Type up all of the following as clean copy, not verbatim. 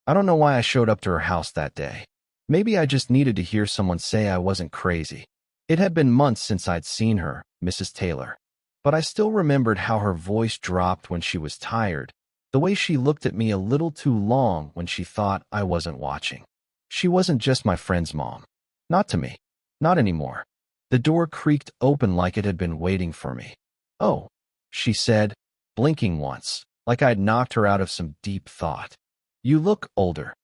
I don't know why I showed up to her house that day. Maybe I just needed to hear someone say I wasn't crazy. It had been months since I'd seen her, Mrs. Taylor. But I still remembered how her voice dropped when she was tired, the way she looked at me a little too long when she thought I wasn't watching. She wasn't just my friend's mom. Not to me. Not anymore. The door creaked open like it had been waiting for me. "Oh," she said, blinking once, like I'd knocked her out of some deep thought. "You look older."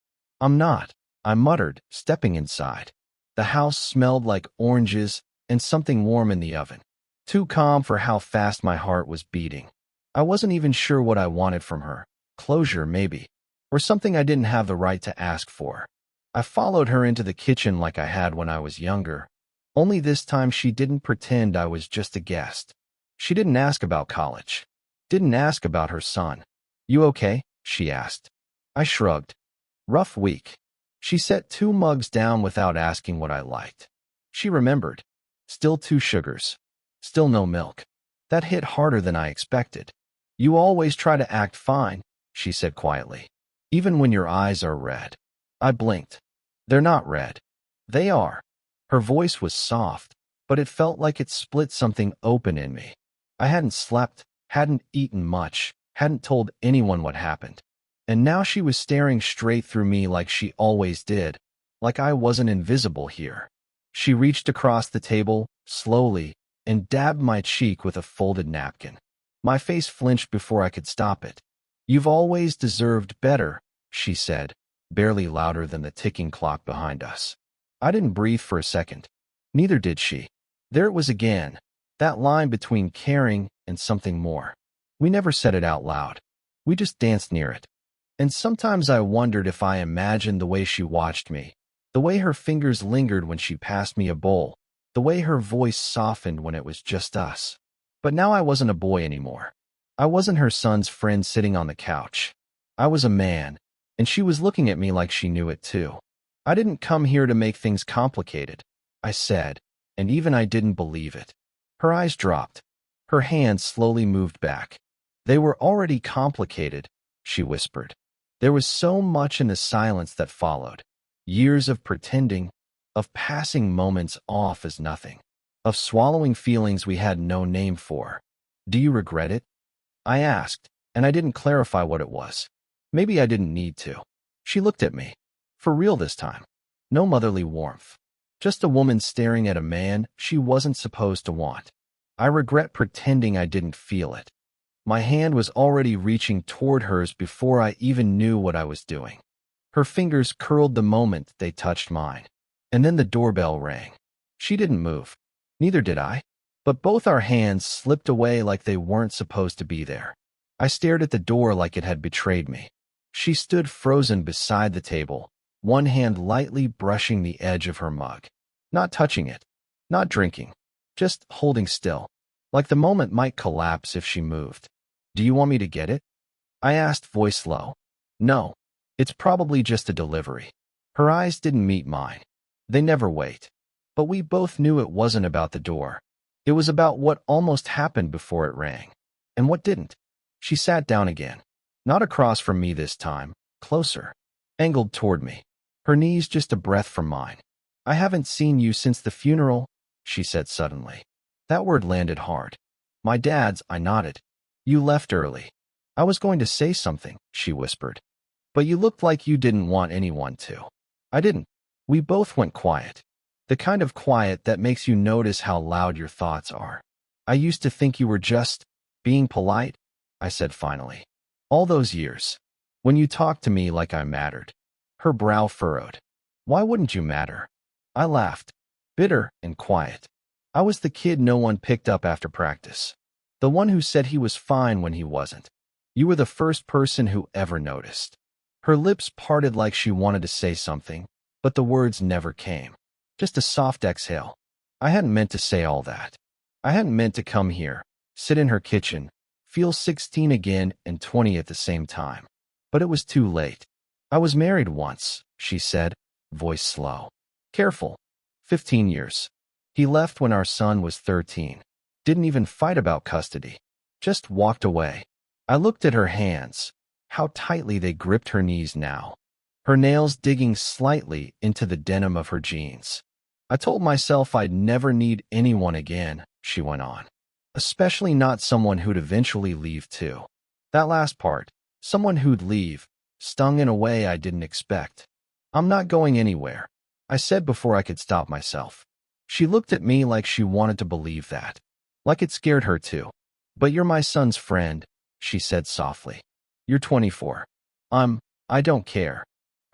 "I'm not," I muttered, stepping inside. The house smelled like oranges and something warm in the oven. Too calm for how fast my heart was beating. I wasn't even sure what I wanted from her. Closure, maybe. Or something I didn't have the right to ask for. I followed her into the kitchen like I had when I was younger. Only this time she didn't pretend I was just a guest. She didn't ask about college. Didn't ask about her son. "You okay?" she asked. I shrugged. "Rough week." She set 2 mugs down without asking what I liked. She remembered. Still 2 sugars. Still no milk. That hit harder than I expected. "You always try to act fine," she said quietly. "Even when your eyes are red." I blinked. "They're not red." "They are." Her voice was soft, but it felt like it split something open in me. I hadn't slept, hadn't eaten much, hadn't told anyone what happened. And now she was staring straight through me like she always did, like I wasn't invisible here. She reached across the table, slowly, and dabbed my cheek with a folded napkin. My face flinched before I could stop it. "You've always deserved better," she said, barely louder than the ticking clock behind us. I didn't breathe for a second. Neither did she. There it was again, that line between caring and something more. We never said it out loud. We just danced near it. And sometimes I wondered if I imagined the way she watched me, the way her fingers lingered when she passed me a bowl, the way her voice softened when it was just us. But now I wasn't a boy anymore. I wasn't her son's friend sitting on the couch. I was a man, and she was looking at me like she knew it too. "I didn't come here to make things complicated," I said, and even I didn't believe it. Her eyes dropped. Her hands slowly moved back. "They were already complicated," she whispered. There was so much in the silence that followed. Years of pretending, of passing moments off as nothing, of swallowing feelings we had no name for. "Do you regret it?" I asked, and I didn't clarify what it was. Maybe I didn't need to. She looked at me. For real this time. No motherly warmth. Just a woman staring at a man she wasn't supposed to want. "I regret pretending I didn't feel it." My hand was already reaching toward hers before I even knew what I was doing. Her fingers curled the moment they touched mine. And then the doorbell rang. She didn't move. Neither did I. But both our hands slipped away like they weren't supposed to be there. I stared at the door like it had betrayed me. She stood frozen beside the table, one hand lightly brushing the edge of her mug. Not touching it. Not drinking. Just holding still. Like the moment might collapse if she moved. "Do you want me to get it?" I asked, voice low. "No. It's probably just a delivery." Her eyes didn't meet mine. They never wait. But we both knew it wasn't about the door. It was about what almost happened before it rang. And what didn't. She sat down again. Not across from me this time. Closer. Angled toward me. Her knees just a breath from mine. "I haven't seen you since the funeral," she said suddenly. That word landed hard. "My dad's," I nodded. "You left early." "I was going to say something," she whispered. "But you looked like you didn't want anyone to." I didn't. We both went quiet. The kind of quiet that makes you notice how loud your thoughts are. "I used to think you were just being polite," I said finally. "All those years. When you talked to me like I mattered." Her brow furrowed. "Why wouldn't you matter?" I laughed. Bitter and quiet. I was the kid no one picked up after practice. The one who said he was fine when he wasn't. You were the first person who ever noticed. Her lips parted like she wanted to say something, but the words never came. Just a soft exhale. I hadn't meant to say all that. I hadn't meant to come here, sit in her kitchen, feel 16 again and 20 at the same time. But it was too late. "I was married once," she said, voice slow. "Careful. 15 years. He left when our son was 13. Didn't even fight about custody. Just walked away." I looked at her hands, how tightly they gripped her knees now. her nails digging slightly into the denim of her jeans. I told myself I'd never need anyone again, she went on. Especially not someone who'd eventually leave too. That last part, someone who'd leave, stung in a way I didn't expect. I'm not going anywhere, I said before I could stop myself. She looked at me like she wanted to believe that. Like it scared her too. But you're my son's friend, she said softly. You're 24. I don't care.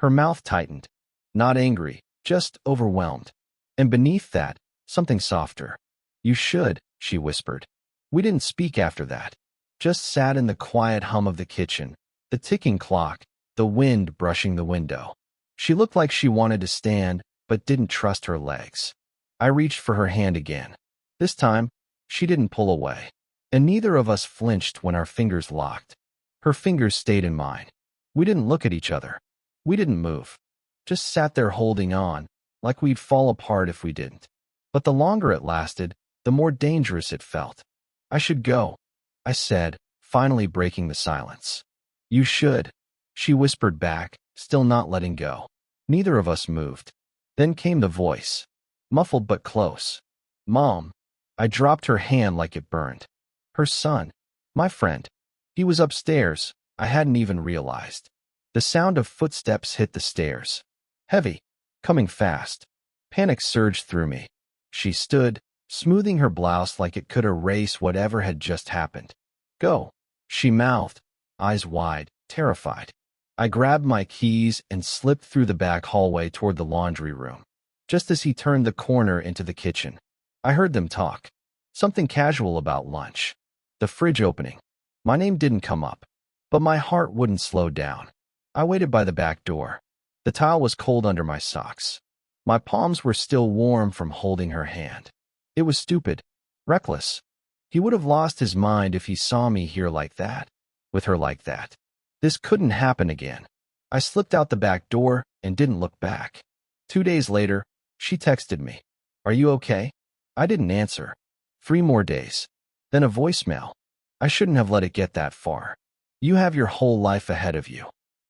Her mouth tightened. Not angry, just overwhelmed. And beneath that, something softer. You should, she whispered. We didn't speak after that. Just sat in the quiet hum of the kitchen, the ticking clock, the wind brushing the window. She looked like she wanted to stand, but didn't trust her legs. I reached for her hand again. This time, she didn't pull away. And neither of us flinched when our fingers locked. Her fingers stayed in mine. We didn't look at each other. We didn't move. Just sat there holding on, like we'd fall apart if we didn't. But the longer it lasted, the more dangerous it felt. I should go, I said, finally breaking the silence. You should, she whispered back, still not letting go. Neither of us moved. Then came the voice. Muffled but close. Mom. I dropped her hand like it burned. Her son. My friend. He was upstairs. I hadn't even realized. The sound of footsteps hit the stairs. Heavy. Coming fast. Panic surged through me. She stood, smoothing her blouse like it could erase whatever had just happened. Go, she mouthed, eyes wide, terrified. I grabbed my keys and slipped through the back hallway toward the laundry room. Just as he turned the corner into the kitchen, I heard them talk. Something casual about lunch. The fridge opening. My name didn't come up, but my heart wouldn't slow down. I waited by the back door. The tile was cold under my socks. My palms were still warm from holding her hand. It was stupid, reckless. He would have lost his mind if he saw me here like that, with her like that. This couldn't happen again. I slipped out the back door and didn't look back. 2 days later, she texted me. Are you okay? I didn't answer. 3 more days. Then a voicemail. I shouldn't have let it get that far. You have your whole life ahead of you.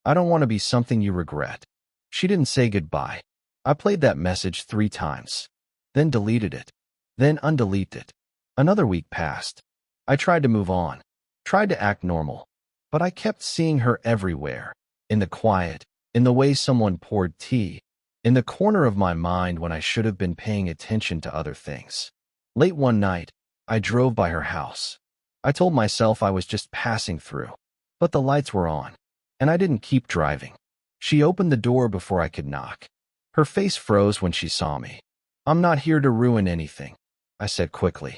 I don't want to be something you regret. She didn't say goodbye. I played that message 3 times. Then deleted it. Then undeleted it. Another week passed. I tried to move on. Tried to act normal. But I kept seeing her everywhere. In the quiet. In the way someone poured tea. In the corner of my mind when I should have been paying attention to other things. Late one night, I drove by her house. I told myself I was just passing through. But the lights were on. And I didn't keep driving. She opened the door before I could knock. Her face froze when she saw me. I'm not here to ruin anything, I said quickly.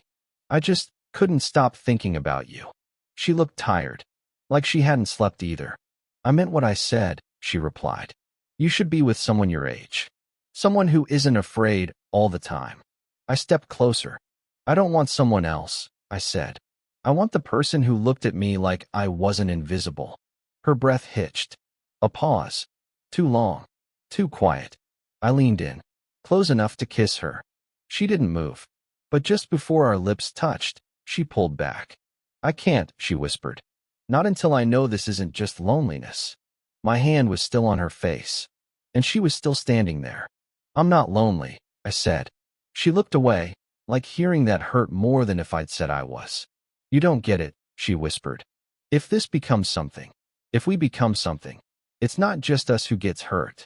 I just couldn't stop thinking about you. She looked tired, like she hadn't slept either. I meant what I said, she replied. You should be with someone your age. Someone who isn't afraid all the time. I stepped closer. I don't want someone else, I said. I want the person who looked at me like I wasn't invisible. Her breath hitched. A pause. Too long. Too quiet. I leaned in, close enough to kiss her. She didn't move. But just before our lips touched, she pulled back. I can't, she whispered. Not until I know this isn't just loneliness. My hand was still on her face, and she was still standing there. I'm not lonely, I said. She looked away, like hearing that hurt more than if I'd said I was. You don't get it, she whispered. If this becomes something, if we become something, it's not just us who gets hurt.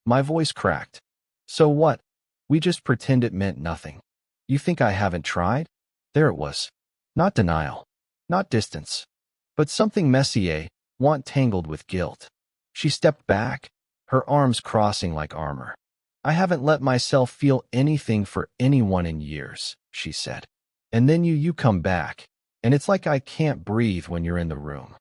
My voice cracked. So what? We just pretend it meant nothing. You think I haven't tried? There it was. Not denial. Not distance. But something messy, want tangled with guilt. She stepped back, her arms crossing like armor. I haven't let myself feel anything for anyone in years, she said. And then you come back, and it's like I can't breathe when you're in the room.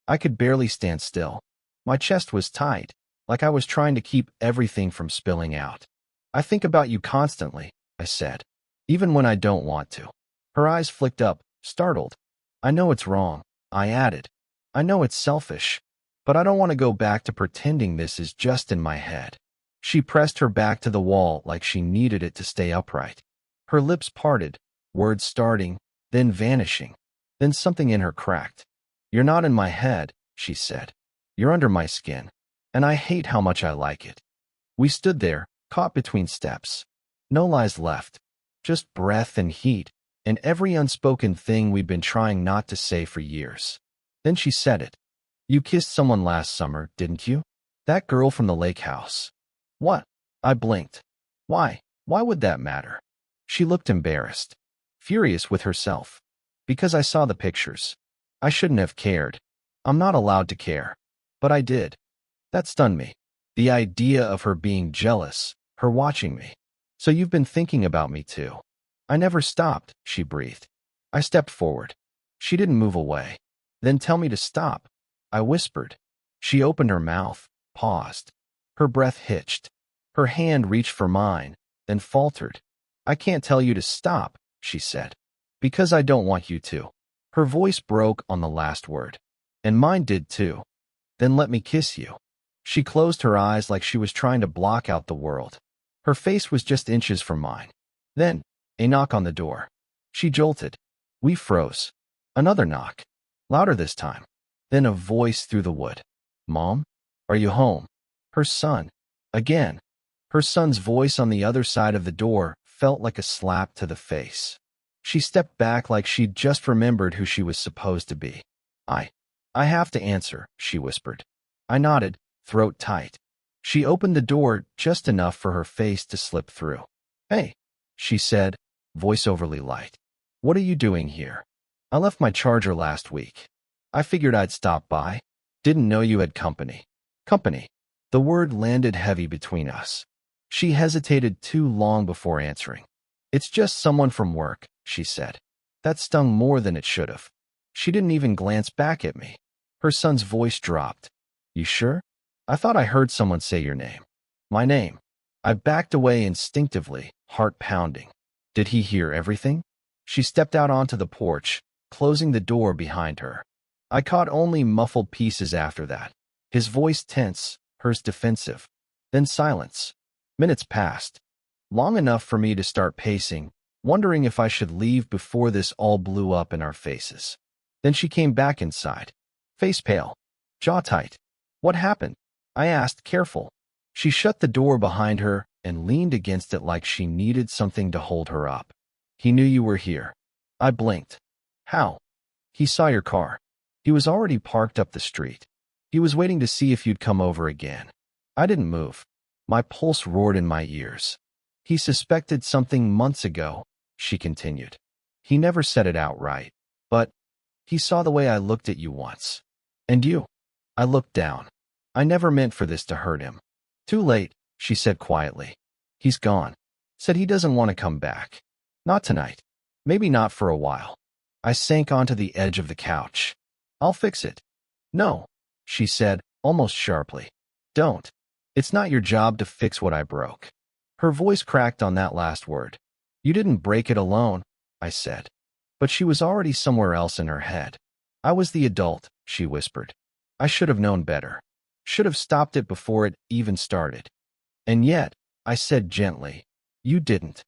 I could barely stand still. My chest was tight, like I was trying to keep everything from spilling out. I think about you constantly, I said, even when I don't want to. Her eyes flicked up, startled. I know it's wrong, I added. I know it's selfish, but I don't want to go back to pretending this is just in my head. She pressed her back to the wall like she needed it to stay upright. Her lips parted, words starting, then vanishing. Then something in her cracked. You're not in my head, she said. You're under my skin. and I hate how much I like it. We stood there, caught between steps. No lies left, just breath and heat, and every unspoken thing we'd been trying not to say for years. Then she said it. You kissed someone last summer, didn't you? That girl from the lake house. What? I blinked. Why? Why would that matter? She looked embarrassed, furious with herself. Because I saw the pictures. I shouldn't have cared. I'm not allowed to care. But I did. That stunned me. The idea of her being jealous, her watching me. So you've been thinking about me too. I never stopped, she breathed. I stepped forward. She didn't move away. Then tell me to stop, I whispered. She opened her mouth, paused. Her breath hitched. Her hand reached for mine, then faltered. I can't tell you to stop, she said. Because I don't want you to. Her voice broke on the last word. And mine did too. Then let me kiss you. She closed her eyes like she was trying to block out the world. Her face was just inches from mine. Then, a knock on the door. She jolted. We froze. Another knock. Louder this time. Then a voice through the wood. Mom? Are you home? Her son. Again. Her son's voice on the other side of the door felt like a slap to the face. She stepped back like she'd just remembered who she was supposed to be. I have to answer, she whispered. I nodded, throat tight. She opened the door just enough for her face to slip through. Hey, she said, voice overly light. What are you doing here? I left my charger last week. I figured I'd stop by. Didn't know you had company. Company. The word landed heavy between us. She hesitated too long before answering. It's just someone from work, she said. That stung more than it should have. She didn't even glance back at me. Her son's voice dropped. You sure? I thought I heard someone say your name. My name. I backed away instinctively, heart pounding. Did he hear everything? She stepped out onto the porch, closing the door behind her. I caught only muffled pieces after that. His voice tense, hers defensive. Then silence. Minutes passed. Long enough for me to start pacing, wondering if I should leave before this all blew up in our faces. Then she came back inside. Face pale. Jaw tight. What happened? I asked, careful. She shut the door behind her and leaned against it like she needed something to hold her up. He knew you were here. I blinked. How? He saw your car. He was already parked up the street. He was waiting to see if you'd come over again. I didn't move. My pulse roared in my ears. He suspected something months ago, she continued. He never said it outright, but he saw the way I looked at you once. And you? I looked down. I never meant for this to hurt him. Too late, she said quietly. He's gone. Said he doesn't want to come back. Not tonight. Maybe not for a while. I sank onto the edge of the couch. I'll fix it. No, she said, almost sharply. Don't. It's not your job to fix what I broke. Her voice cracked on that last word. You didn't break it alone, I said. But she was already somewhere else in her head. I was the adult, she whispered. I should have known better. Should have stopped it before it even started. And yet, I said gently, you didn't.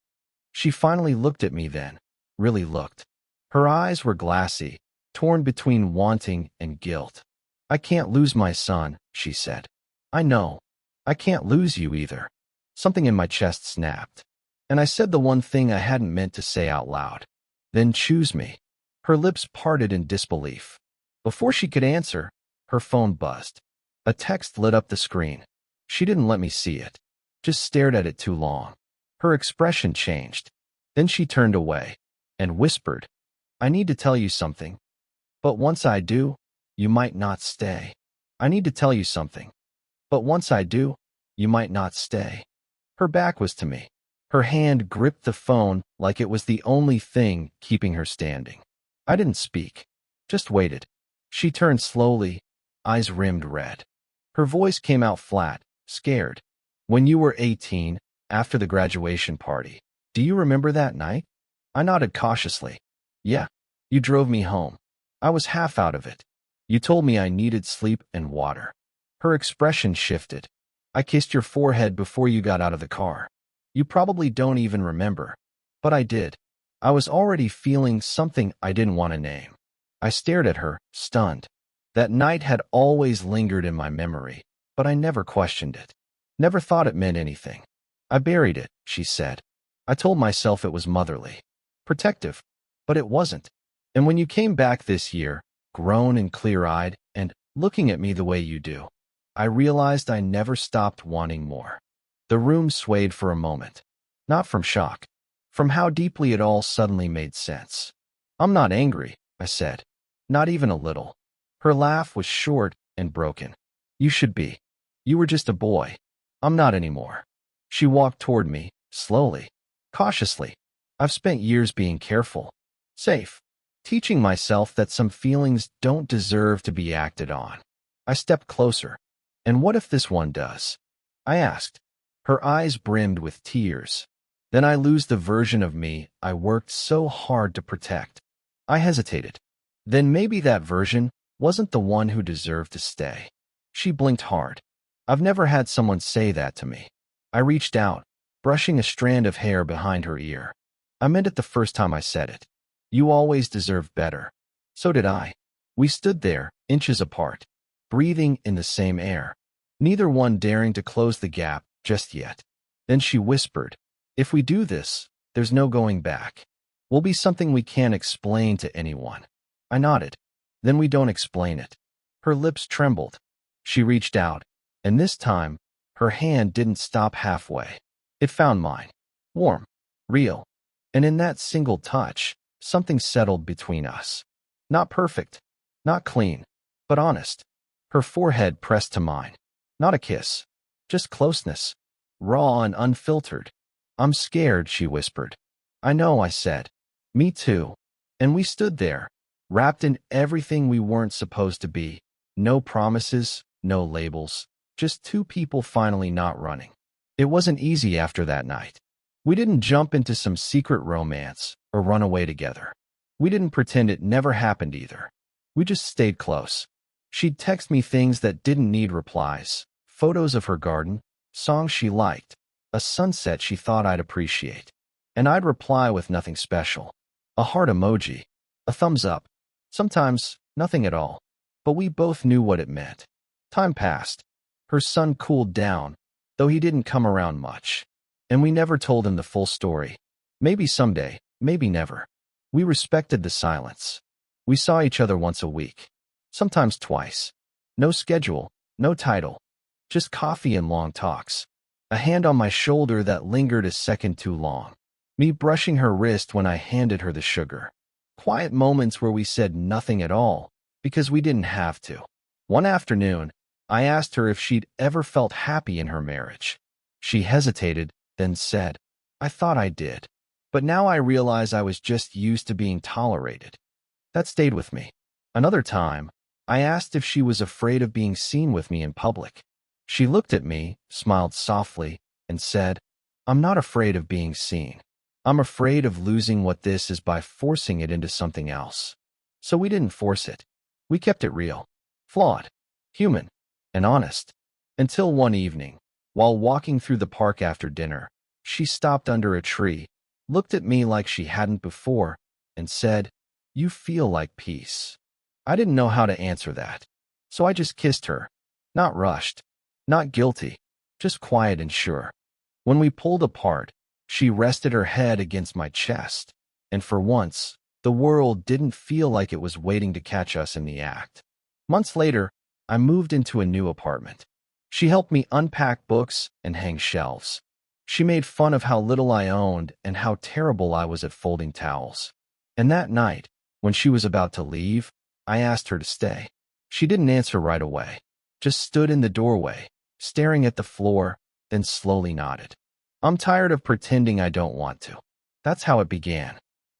She finally looked at me then, really looked. Her eyes were glassy, torn between wanting and guilt. I can't lose my son, she said. I know. I can't lose you either. Something in my chest snapped. And I said the one thing I hadn't meant to say out loud. Then choose me. Her lips parted in disbelief. Before she could answer, her phone buzzed. A text lit up the screen. She didn't let me see it. Just stared at it too long. Her expression changed. Then she turned away and whispered, I need to tell you something. But once I do, you might not stay. I need to tell you something. But once I do, you might not stay. Her back was to me. Her hand gripped the phone like it was the only thing keeping her standing. I didn't speak, just waited. She turned slowly, eyes rimmed red. Her voice came out flat, scared. When you were 18, after the graduation party, do you remember that night? I nodded cautiously. Yeah, you drove me home. I was half out of it. You told me I needed sleep and water. Her expression shifted. I kissed your forehead before you got out of the car. You probably don't even remember. But I did. I was already feeling something I didn't want to name. I stared at her, stunned. That night had always lingered in my memory, but I never questioned it. Never thought it meant anything. I buried it, she said. I told myself it was motherly, protective, but it wasn't. And when you came back this year, grown and clear-eyed, and looking at me the way you do, I realized I never stopped wanting more. The room swayed for a moment. Not from shock, from how deeply it all suddenly made sense. I'm not angry, I said. Not even a little. Her laugh was short and broken. You should be. You were just a boy. I'm not anymore. She walked toward me, slowly, cautiously. I've spent years being careful, safe, teaching myself that some feelings don't deserve to be acted on. I stepped closer. And what if this one does? I asked. Her eyes brimmed with tears. Then I lose the version of me I worked so hard to protect. I hesitated. Then maybe that version wasn't the one who deserved to stay. She blinked hard. I've never had someone say that to me. I reached out, brushing a strand of hair behind her ear. I meant it the first time I said it. You always deserved better. So did I. We stood there, inches apart, breathing in the same air, neither one daring to close the gap just yet. Then she whispered, if we do this, there's no going back. Will be something we can't explain to anyone. I nodded. Then we don't explain it. Her lips trembled. She reached out, and this time, her hand didn't stop halfway. It found mine. Warm, real. And in that single touch, something settled between us. Not perfect, not clean, but honest. Her forehead pressed to mine. Not a kiss, just closeness, raw and unfiltered. I'm scared, she whispered. I know, I said. Me too. And we stood there, wrapped in everything we weren't supposed to be. No promises, no labels, just two people finally not running. It wasn't easy after that night. We didn't jump into some secret romance or run away together. We didn't pretend it never happened either. We just stayed close. She'd text me things that didn't need replies, photos of her garden, songs she liked, a sunset she thought I'd appreciate. And I'd reply with nothing special. A heart emoji, a thumbs up, sometimes nothing at all. But we both knew what it meant. Time passed. Her son cooled down, though he didn't come around much. And we never told him the full story. Maybe someday, maybe never. We respected the silence. We saw each other once a week, sometimes twice. No schedule, no title, just coffee and long talks. A hand on my shoulder that lingered a second too long. Me brushing her wrist when I handed her the sugar. Quiet moments where we said nothing at all, because we didn't have to. One afternoon, I asked her if she'd ever felt happy in her marriage. She hesitated, then said, I thought I did. But now I realize I was just used to being tolerated. That stayed with me. Another time, I asked if she was afraid of being seen with me in public. She looked at me, smiled softly, and said, I'm not afraid of being seen. I'm afraid of losing what this is by forcing it into something else. So we didn't force it. We kept it real, flawed, human, and honest. Until one evening, while walking through the park after dinner, she stopped under a tree, looked at me like she hadn't before, and said, You feel like peace. I didn't know how to answer that. So I just kissed her. Not rushed, not guilty, just quiet and sure. When we pulled apart, she rested her head against my chest, and for once, the world didn't feel like it was waiting to catch us in the act. Months later, I moved into a new apartment. She helped me unpack books and hang shelves. She made fun of how little I owned and how terrible I was at folding towels. And that night, when she was about to leave, I asked her to stay. She didn't answer right away, just stood in the doorway, staring at the floor, then slowly nodded. I'm tired of pretending I don't want to. That's how it began.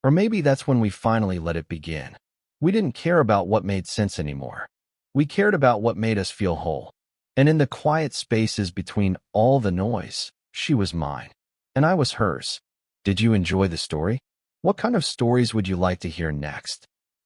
Or maybe that's when we finally let it begin. We didn't care about what made sense anymore. We cared about what made us feel whole. And in the quiet spaces between all the noise, she was mine, and I was hers. Did you enjoy the story? What kind of stories would you like to hear next?